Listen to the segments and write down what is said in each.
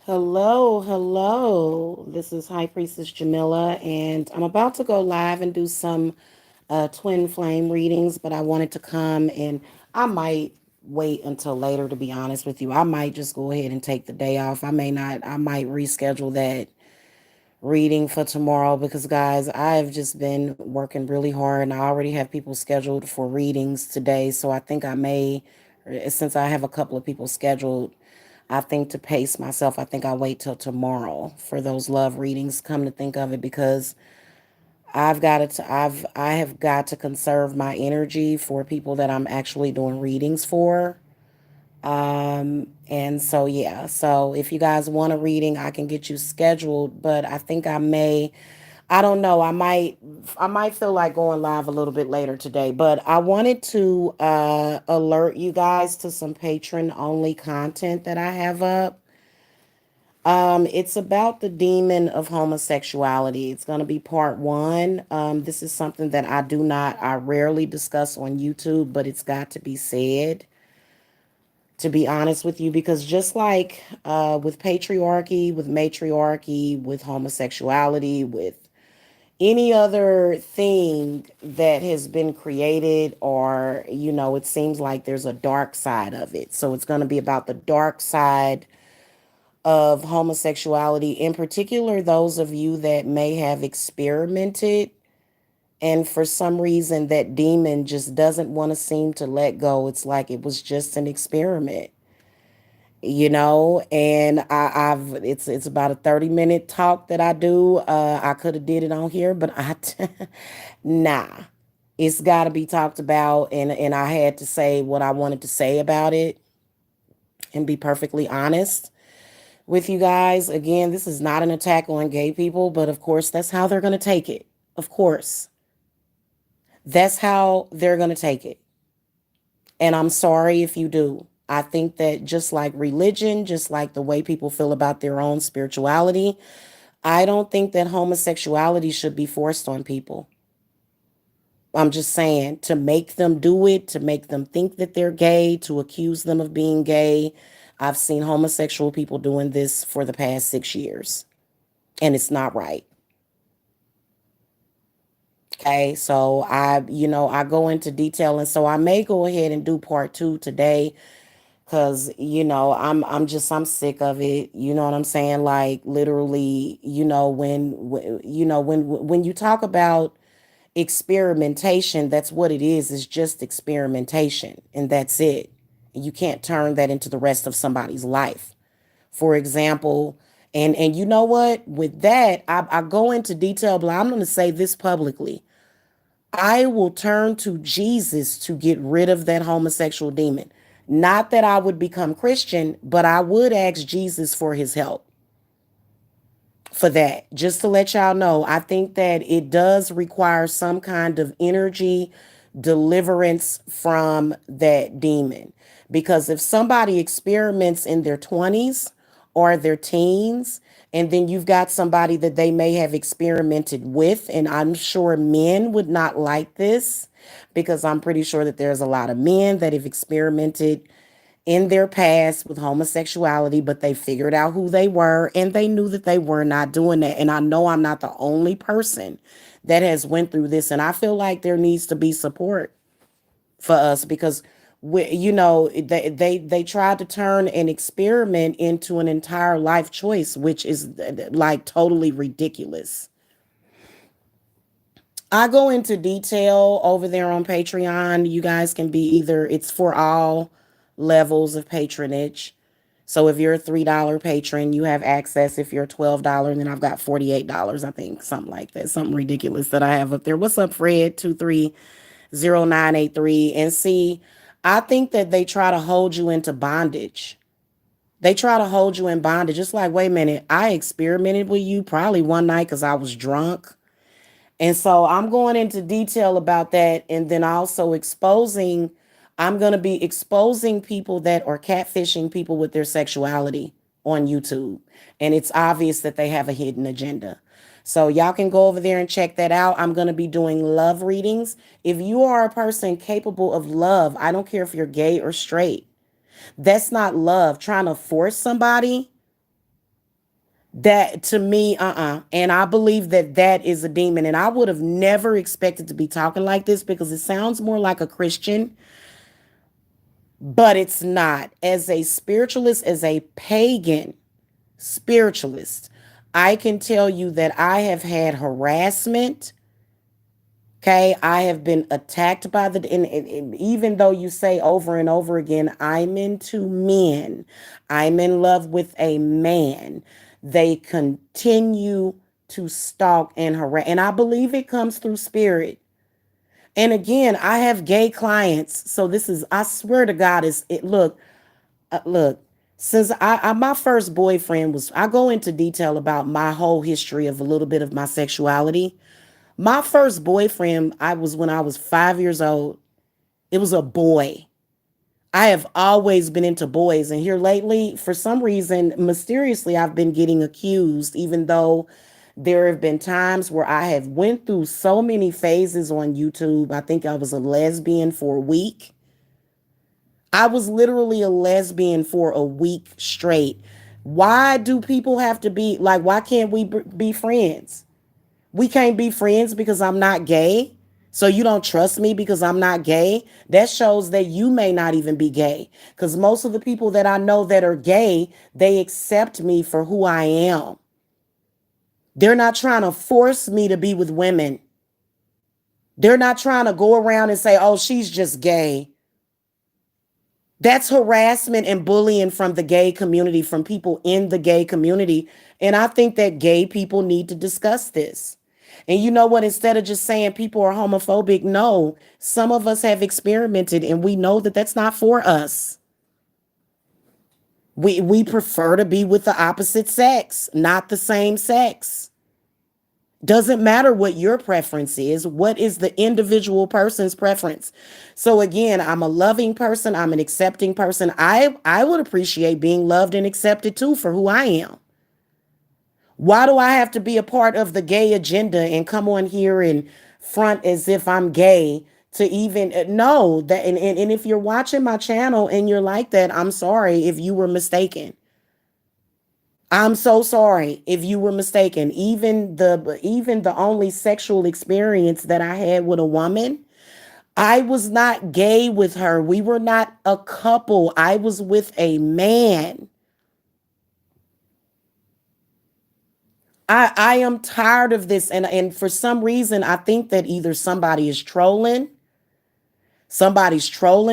Hello, hello. This is High Priestess Jamila, and I'm about to go live and do some twin flame readings, but I wanted to come and I might wait until later, to be honest with you. I might just go ahead and take the day off. I may not, I might reschedule that reading for tomorrow because, guys, I've just been working really hard and I already have people scheduled for readings today. So I think I may, since I have a couple of people scheduled, I think to pace myself, I think I'll wait till tomorrow for those love readings. Come to think of it, because I have got to conserve my energy for people that I'm actually doing readings for. And so yeah, so if you guys want a reading, I can get you scheduled, but I think I don't know, I might feel like going live a little bit later today, but I wanted to alert you guys to some patron only content that I have up. It's about the demon of homosexuality. It's going to be part one. This is something that I rarely discuss on YouTube, but it's got to be said, to be honest with you, because just like with patriarchy, with matriarchy, with homosexuality, with any other thing that has been created, or, it seems like there's a dark side of it. So it's going to be about the dark side of homosexuality, in particular, those of you that may have experimented and for some reason that demon just doesn't want to seem to let go. It's like it was just an experiment, and it's about a 30-minute talk that I do. I could have did it on here, but nah. It's got to be talked about, and I had to say what I wanted to say about it and be perfectly honest with you guys. Again, this is not an attack on gay people, but of course, that's how they're going to take it. Of course, that's how they're going to take it. And I'm sorry if you do. I think that just like religion, just like the way people feel about their own spirituality, I don't think that homosexuality should be forced on people. I'm just saying, to make them do it, to make them think that they're gay, to accuse them of being gay. I've seen homosexual people doing this for the past 6 years, and it's not right. Okay, so I go into detail, and so I may go ahead and do part two today, because I'm sick of it. You know what I'm saying? Like, literally, when you talk about experimentation, that's what it is. It's just experimentation, and that's it. You can't turn that into the rest of somebody's life. For example, and you know what? With that, I go into detail, but I'm going to say this publicly. I will turn to Jesus to get rid of that homosexual demon. Not that I would become Christian, but I would ask Jesus for his help for that. Just to let y'all know, I think that it does require some kind of energy deliverance from that demon. Because if somebody experiments in their 20s or their teens, and then you've got somebody that they may have experimented with, and I'm sure men would not like this, because I'm pretty sure that there's a lot of men that have experimented in their past with homosexuality, but they figured out who they were and they knew that they were not doing that. And I know I'm not the only person that has went through this, and I feel like there needs to be support for us, because they tried to turn an experiment into an entire life choice, which is like totally ridiculous. I go into detail over there on Patreon. You guys can be either, it's for all levels of patronage. So if you're a $3 patron, you have access. If you're $12, and then I've got $48, I think, something like that, something ridiculous that I have up there. What's up, Fred? 230983. And see, I think that they try to hold you into bondage. They try to hold you in bondage. It's like, wait a minute, I experimented with you probably one night because I was drunk. And so I'm going into detail about that. And then also I'm going to be exposing people that are catfishing people with their sexuality on YouTube. And it's obvious that they have a hidden agenda. So y'all can go over there and check that out. I'm going to be doing love readings. If you are a person capable of love, I don't care if you're gay or straight. That's not love. Trying to force somebody That to me, and I believe that that is a demon. And I would have never expected to be talking like this because it sounds more like a Christian, but it's not. As a spiritualist, as a pagan spiritualist, I can tell you that I have had harassment. Okay, I have been attacked by and even though you say over and over again, I'm into men, I'm in love with a man, they continue to stalk and harass. And I believe it comes through spirit. And again, I have gay clients. So this is, I swear to God, is it, look, since my first boyfriend was, I go into detail about my whole history of a little bit of my sexuality. My first boyfriend, I was when I was 5 years old. It was a boy. I have always been into boys. And here lately, for some reason, mysteriously, I've been getting accused, even though there have been times where I have went through so many phases on YouTube. I think I was a lesbian for a week. I was literally a lesbian for a week straight. Why do people have to be like, why can't we be friends? We can't be friends because I'm not gay. So you don't trust me because I'm not gay. That shows that you may not even be gay. Because most of the people that I know that are gay, they accept me for who I am. They're not trying to force me to be with women. They're not trying to go around and say, oh, she's just gay. That's harassment and bullying from the gay community, from people in the gay community. And I think that gay people need to discuss this. And you know what? Instead of just saying people are homophobic, no, some of us have experimented and we know that that's not for us. We prefer to be with the opposite sex, not the same sex. Doesn't matter what your preference is. What is the individual person's preference? So again, I'm a loving person. I'm an accepting person. I would appreciate being loved and accepted too for who I am. Why do I have to be a part of the gay agenda and come on here and front as if I'm gay to even know that? And if you're watching my channel and you're like that, I'm sorry if you were mistaken. I'm so sorry if you were mistaken. Even the only sexual experience that I had with a woman, I was not gay with her. We were not a couple. I was with a man. I am tired of this, and for some reason I think that either somebody's trolling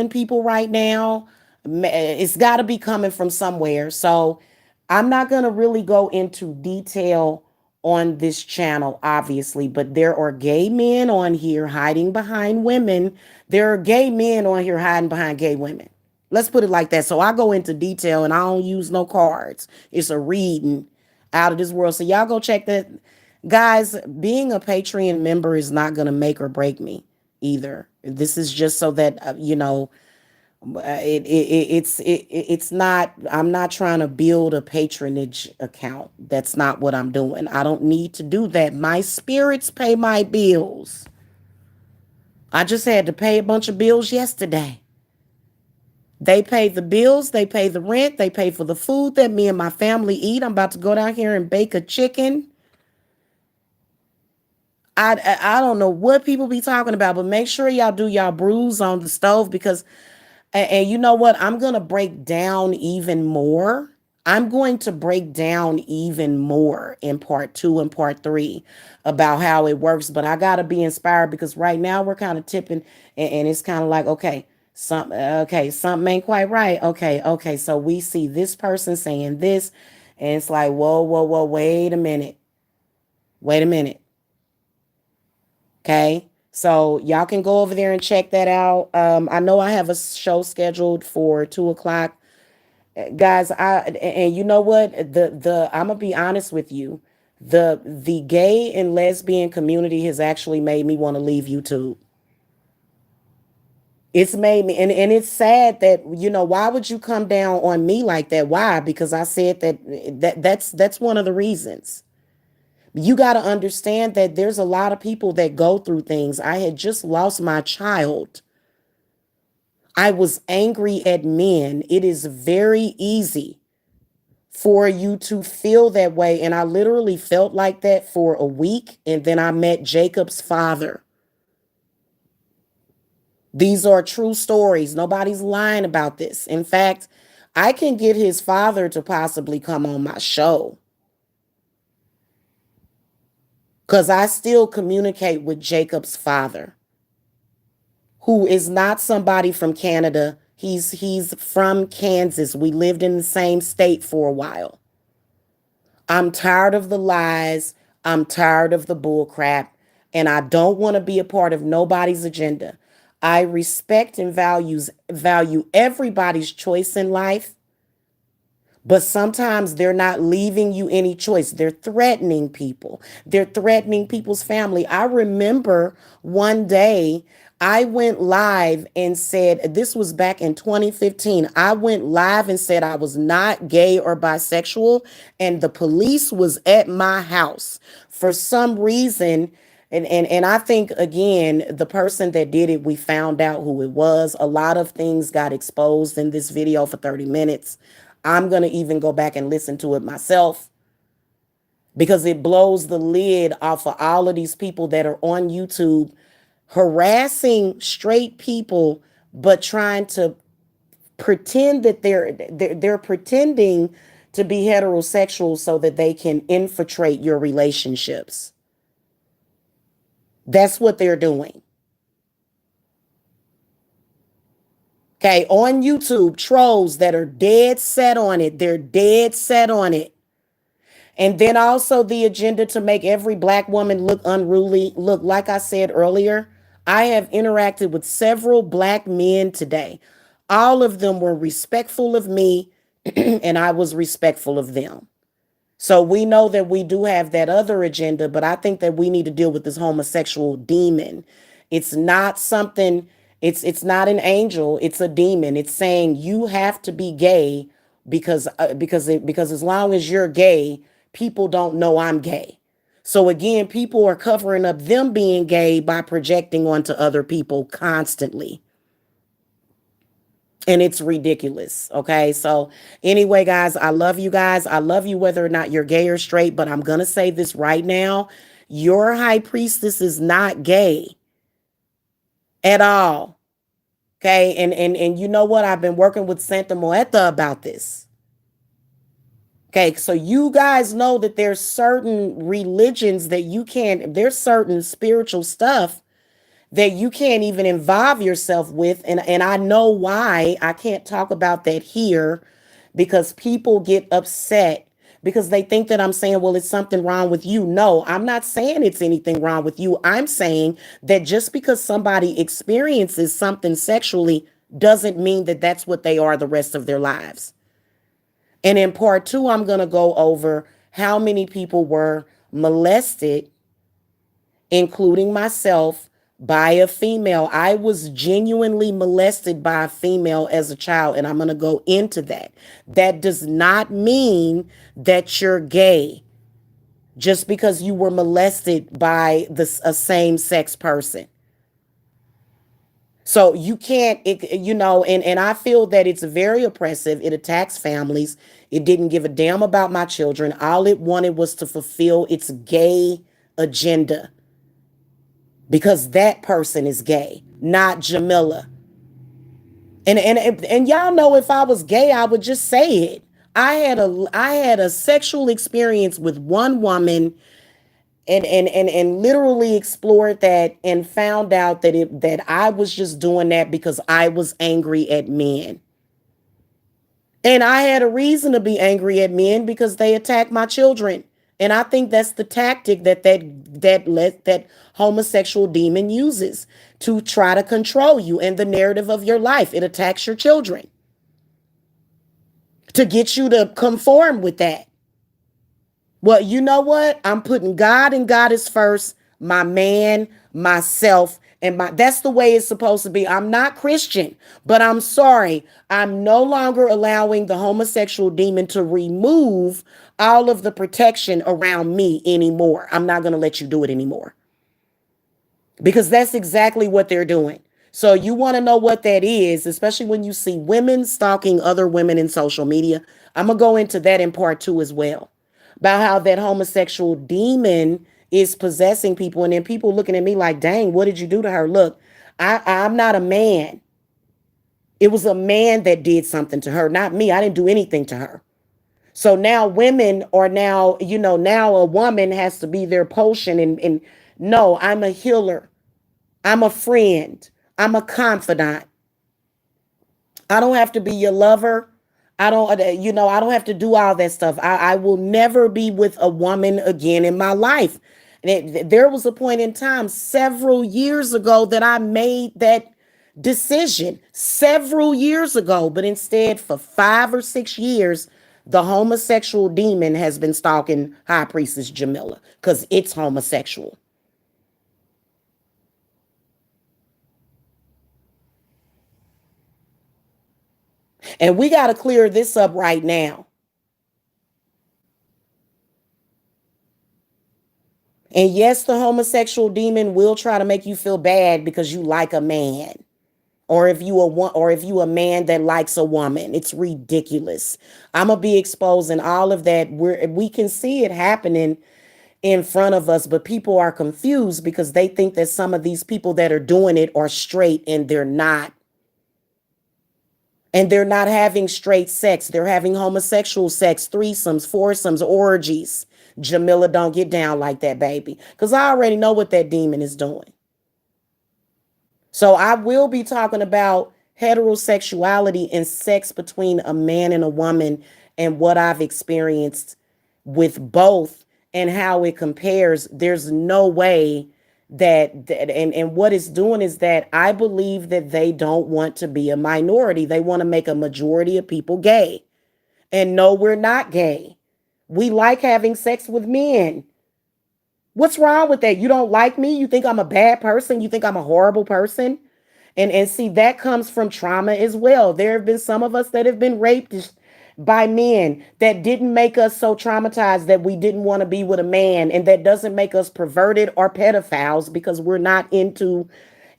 people right now. It's got to be coming from somewhere. So I'm not going to really go into detail on this channel, obviously, but there are gay men on here hiding behind women. There are gay men on here hiding behind gay women. Let's put it like that. So I go into detail and I don't use no cards. It's a reading out of this world. So y'all go check that. Guys, being a Patreon member is not going to make or break me either. This is just so that, it's not, I'm not trying to build a patronage account. That's not what I'm doing. I don't need to do that. My spirits pay my bills. I just had to pay a bunch of bills yesterday. They pay the bills, they pay the rent, they pay for the food that me and my family eat. I'm about to go down here and bake a chicken. I don't know what people be talking about, but make sure y'all do y'all brews on the stove because and you know what? I'm going to break down even more. I'm going to break down even more in part 2 and part 3 about how it works. But I got to be inspired because right now we're kind of tipping and it's kind of like, something ain't quite right. Okay. So we see this person saying this and it's like, whoa, wait a minute. Wait a minute. Okay. So y'all can go over there and check that out. I know I have a show scheduled for 2 o'clock. Guys, and you know what? I'm gonna be honest with you. The gay and lesbian community has actually made me want to leave YouTube. It's made me and it's sad that, why would you come down on me like that? Why? Because I said that's one of the reasons. You got to understand that there's a lot of people that go through things. I had just lost my child. I was angry at men. It is very easy for you to feel that way. And I literally felt like that for a week. And then I met Jacob's father. These are true stories. Nobody's lying about this. In fact, I can get his father to possibly come on my show because I still communicate with Jacob's father, who is not somebody from Canada. He's from Kansas. We lived in the same state for a while. I'm tired of the lies. I'm tired of the bull crap. And I don't want to be a part of nobody's agenda. I respect and value everybody's choice in life. But sometimes they're not leaving you any choice. They're threatening people. They're threatening people's family. I remember one day I went live and said, this was back in 2015. I went live and said I was not gay or bisexual, and the police was at my house. For some reason, and I think, again, the person that did it, we found out who it was. A lot of things got exposed in this video for 30 minutes. I'm going to even go back and listen to it myself because it blows the lid off of all of these people that are on YouTube harassing straight people, but trying to pretend that they're pretending to be heterosexual so that they can infiltrate your relationships. That's what they're doing. Okay, on YouTube, trolls that are dead set on it. They're dead set on it. And then also the agenda to make every black woman look unruly. Look, like I said earlier, I have interacted with several black men today. All of them were respectful of me, and I was respectful of them. So we know that we do have that other agenda, but I think that we need to deal with this homosexual demon. It's not something, it's not an angel, it's a demon. It's saying you have to be gay because as long as you're gay, people don't know I'm gay. So again, people are covering up them being gay by projecting onto other people constantly. And it's ridiculous. Okay. So anyway, guys, I love you guys. I love you whether or not you're gay or straight, but I'm going to say this right now. Your high priestess is not gay at all. Okay. And you know what? I've been working with Santa Moeta about this. Okay. So you guys know that there's certain religions that there's certain spiritual stuff that you can't even involve yourself with. And I know why. I can't talk about that here because people get upset because they think that I'm saying, well, it's something wrong with you. No, I'm not saying it's anything wrong with you. I'm saying that just because somebody experiences something sexually doesn't mean that that's what they are the rest of their lives. And in part two, I'm going to go over how many people were molested, including myself, by a female. I was genuinely molested by a female as a child, and I'm going to go into that. That does not mean that you're gay just because you were molested by a same-sex person. So you can't, and I feel that it's very oppressive. It attacks families. It didn't give a damn about my children. All it wanted was to fulfill its gay agenda. Because that person is gay, not Jamila. And y'all know if I was gay, I would just say it. I had a sexual experience with one woman and literally explored that and found out that I was just doing that because I was angry at men. And I had a reason to be angry at men because they attacked my children. And I think that's the tactic that homosexual demon uses to try to control you and the narrative of your life. It attacks your children to get you to conform with that. Well, you know what? I'm putting God and Goddess first, my man, myself, and that's the way it's supposed to be. I'm not Christian, but I'm sorry. I'm no longer allowing the homosexual demon to remove all of the protection around me anymore. I'm not going to let you do it anymore. Because that's exactly what they're doing. So you want to know what that is, especially when you see women stalking other women in social media. I'm going to go into that in part 2 as well, about how that homosexual demon is possessing people, and then people looking at me like, dang, what did you do to her? Look, I'm not a man. It was a man that did something to her, not me. I didn't do anything to her. So now women are now, now a woman has to be their potion, and no, I'm a healer. I'm a friend. I'm a confidant. I don't have to be your lover. I don't have to do all that stuff. I will never be with a woman again in my life. There was a point in time several years ago that I made that decision several years ago, but instead for 5 or 6 years, the homosexual demon has been stalking High Priestess Jamila because it's homosexual. And we got to clear this up right now. And yes, the homosexual demon will try to make you feel bad because you like a man. Or if you a man that likes a woman. It's ridiculous. I'm gonna be exposing all of that. We can see it happening in front of us, but people are confused because they think that some of these people that are doing it are straight, and they're not. And they're not having straight sex. They're having homosexual sex, threesomes, foursomes, orgies. Jamila, don't get down like that, baby. Because I already know what that demon is doing. So I will be talking about heterosexuality and sex between a man and a woman, and what I've experienced with both and how it compares. There's no way and what it's doing is that I believe that they don't want to be a minority. They want to make a majority of people gay. And no, we're not gay. We like having sex with men. What's wrong with that? You don't like me? You think I'm a bad person? You think I'm a horrible person? And see, that comes from trauma as well. There have been some of us that have been raped by men that didn't make us so traumatized that we didn't want to be with a man, and that doesn't make us perverted or pedophiles because we're not into,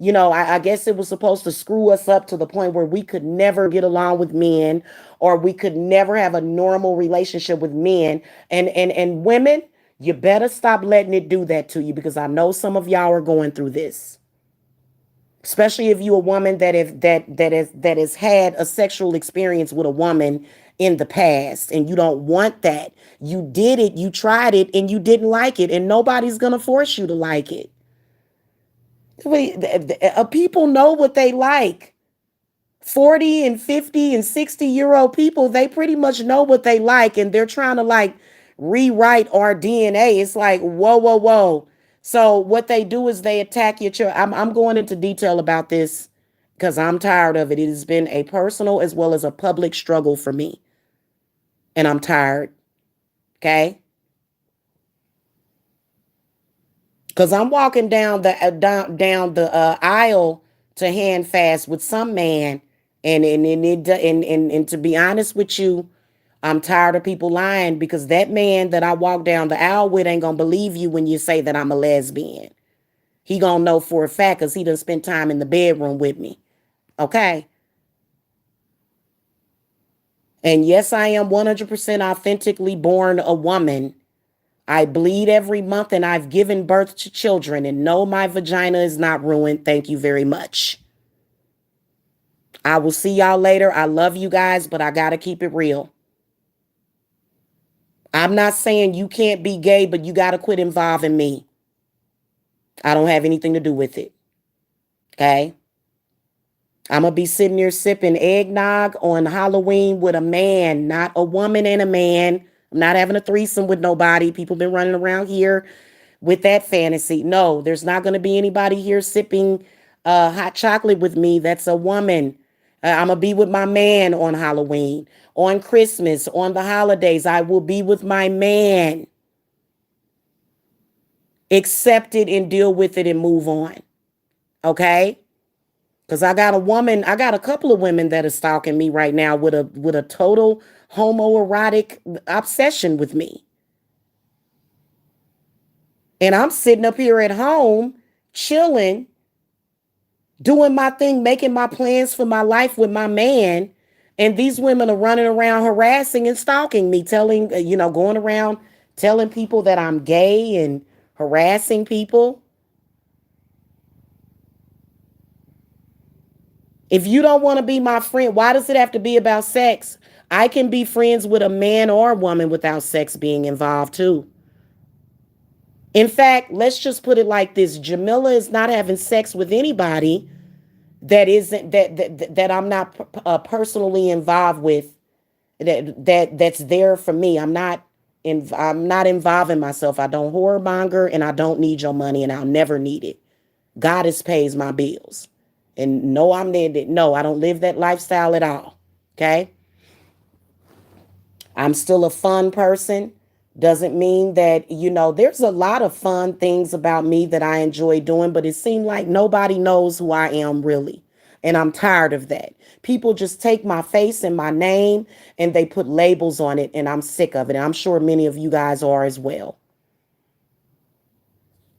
I guess it was supposed to screw us up to the point where we could never get along with men, or we could never have a normal relationship with men. And women, you better stop letting it do that to you, because I know some of y'all are going through this, especially if you're a woman that has had a sexual experience with a woman in the past, and you don't want that. You did it, you tried it, and you didn't like it, and nobody's gonna force you to like it. People know what they like. 40 and 50 and 60-year-old people, they pretty much know what they like, and they're trying to like rewrite our DNA. It's like, whoa, whoa, whoa. So what they do is they attack your child. I'm going into detail about this because I'm tired of it. It has been a personal as well as a public struggle for me, and I'm tired. Okay, because I'm walking down the aisle to hand fast with some man, and to be honest with you, I'm tired of people lying, because that man that I walk down the aisle with ain't gonna believe you when you say that I'm a lesbian. He gonna know for a fact because he done spent time in the bedroom with me. Okay. And yes, I am 100% authentically born a woman. I bleed every month, and I've given birth to children, and no, my vagina is not ruined. Thank you very much. I will see y'all later. I love you guys, but I gotta keep it real. I'm not saying you can't be gay, but you gotta quit involving me. I don't have anything to do with it. Okay. I'm gonna be sitting here sipping eggnog on Halloween with a man, not a woman and a man. I'm not having a threesome with nobody. People been running around here with that fantasy. No, there's not gonna be anybody here sipping hot chocolate with me. That's a woman. I'm gonna be with my man on Halloween, on Christmas, on the holidays. I will be with my man. Accept it and deal with it and move on. Okay? Because I got a couple of women that are stalking me right now with a total homoerotic obsession with me. And I'm sitting up here at home chilling, doing my thing, making my plans for my life with my man. And these women are running around harassing and stalking me, telling, going around telling people that I'm gay and harassing people. If you don't want to be my friend, why does it have to be about sex? I can be friends with a man or a woman without sex being involved too. In fact, let's just put it like this. Jamila is not having sex with anybody that isn't that I'm not personally involved with, that's there for me. I'm not involving myself. I don't whoremonger and I don't need your money and I'll never need it. Goddess pays my bills. And no, I don't live that lifestyle at all. Okay? I'm still a fun person. Doesn't mean that, there's a lot of fun things about me that I enjoy doing, but it seemed like nobody knows who I am really. And I'm tired of that. People just take my face and my name and they put labels on it, and I'm sick of it. And I'm sure many of you guys are as well.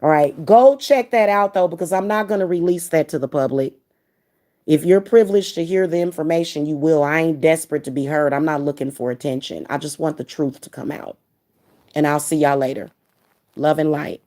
All right, go check that out though, because I'm not going to release that to the public. If you're privileged to hear the information, you will. I ain't desperate to be heard. I'm not looking for attention. I just want the truth to come out. And I'll see y'all later. Love and light.